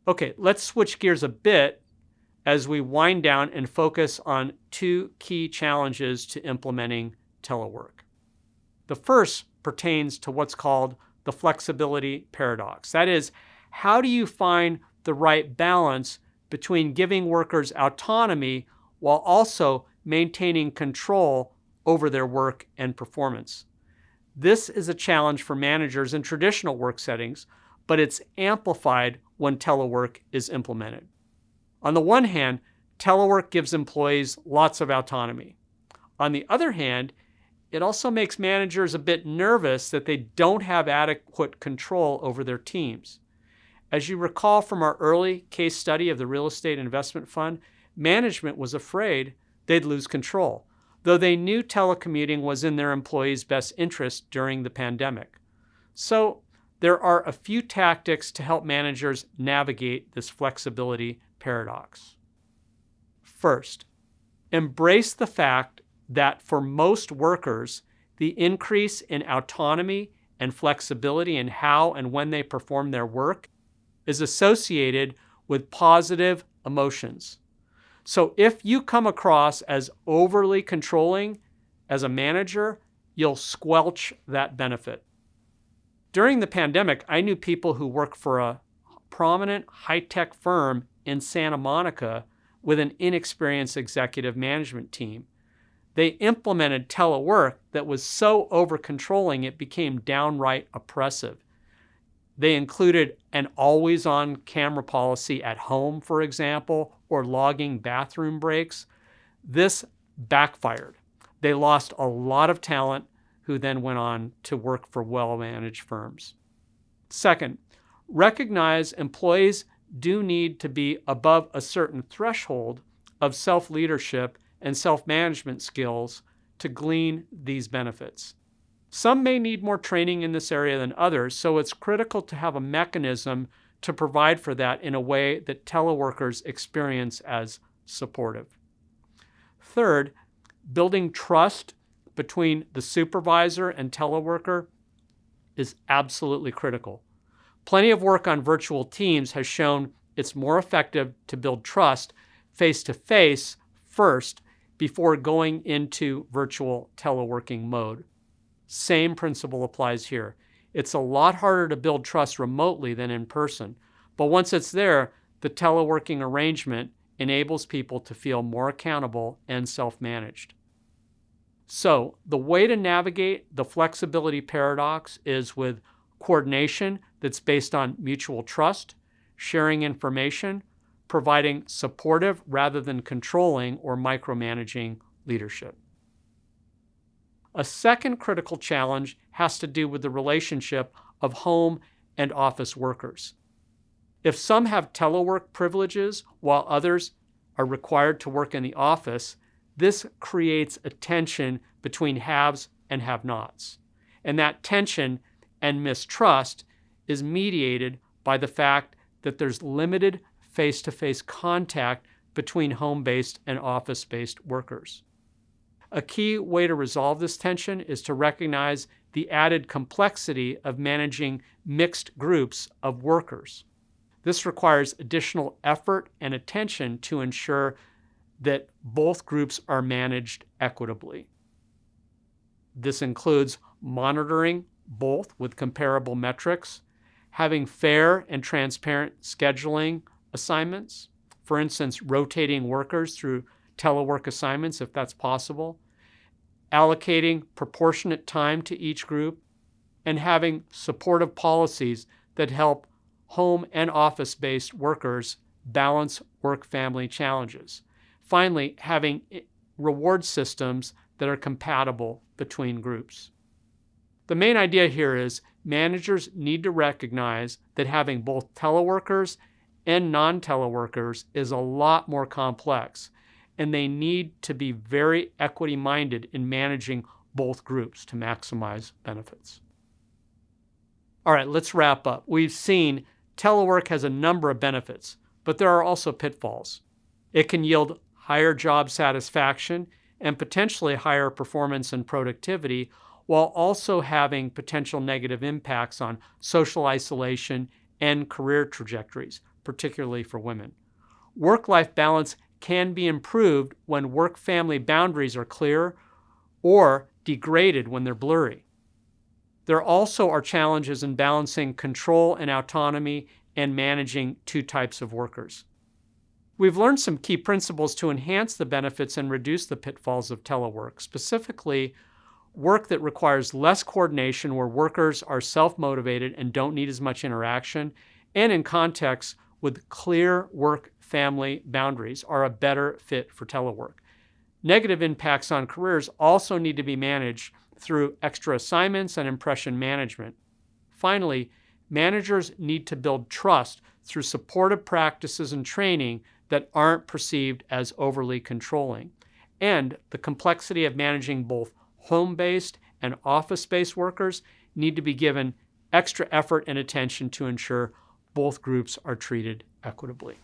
Okay, let's switch gears a bit as we wind down and focus on two key challenges to implementing telework. The first pertains to what's called the flexibility paradox. That is, how do you find the right balance between giving workers autonomy while also maintaining control over their work and performance? This is a challenge for managers in traditional work settings, but it's amplified when telework is implemented. On the one hand, telework gives employees lots of autonomy. On the other hand, it also makes managers a bit nervous that they don't have adequate control over their teams. As you recall from our early case study of the real estate investment fund, management was afraid they'd lose control, though they knew telecommuting was in their employees' best interest during the pandemic. So there are a few tactics to help managers navigate this flexibility paradox. First, embrace the fact that for most workers, the increase in autonomy and flexibility in how and when they perform their work is associated with positive emotions. So if you come across as overly controlling as a manager, you'll squelch that benefit. During the pandemic, I knew people who worked for a prominent high-tech firm in Santa Monica with an inexperienced executive management team. They implemented telework that was so over-controlling it became downright oppressive. They included an always-on camera policy at home, for example, or logging bathroom breaks. This backfired. They lost a lot of talent who then went on to work for well-managed firms. Second, recognize employees do need to be above a certain threshold of self-leadership and self-management skills to glean these benefits. Some may need more training in this area than others, so it's critical to have a mechanism to provide for that in a way that teleworkers experience as supportive. Third, building trust between the supervisor and teleworker is absolutely critical. Plenty of work on virtual teams has shown it's more effective to build trust face-to-face first before going into virtual teleworking mode. Same principle applies here. It's a lot harder to build trust remotely than in person, but once it's there, the teleworking arrangement enables people to feel more accountable and self-managed. So the way to navigate the flexibility paradox is with coordination that's based on mutual trust, sharing information, providing supportive rather than controlling or micromanaging leadership. A second critical challenge has to do with the relationship of home and office workers. If some have telework privileges while others are required to work in the office, this creates a tension between haves and have-nots. And that tension and mistrust is mediated by the fact that there's limited face-to-face contact between home-based and office-based workers. A key way to resolve this tension is to recognize the added complexity of managing mixed groups of workers. This requires additional effort and attention to ensure that both groups are managed equitably. This includes monitoring both with comparable metrics, having fair and transparent scheduling assignments, for instance, rotating workers through telework assignments if that's possible, allocating proportionate time to each group, and having supportive policies that help home and office-based workers balance work-family challenges. Finally, having reward systems that are compatible between groups. The main idea here is managers need to recognize that having both teleworkers and non-teleworkers is a lot more complex, and they need to be very equity-minded in managing both groups to maximize benefits. All right, let's wrap up. We've seen telework has a number of benefits, but there are also pitfalls. It can yield higher job satisfaction and potentially higher performance and productivity, while also having potential negative impacts on social isolation and career trajectories, particularly for women. Work-life balance can be improved when work-family boundaries are clear or degraded when they're blurry. There also are challenges in balancing control and autonomy and managing two types of workers. We've learned some key principles to enhance the benefits and reduce the pitfalls of telework, specifically work that requires less coordination where workers are self-motivated and don't need as much interaction, and in contexts with clear work-family boundaries are a better fit for telework. Negative impacts on careers also need to be managed through extra assignments and impression management. Finally, managers need to build trust through supportive practices and training that aren't perceived as overly controlling. And the complexity of managing both home-based and office-based workers need to be given extra effort and attention to ensure both groups are treated equitably.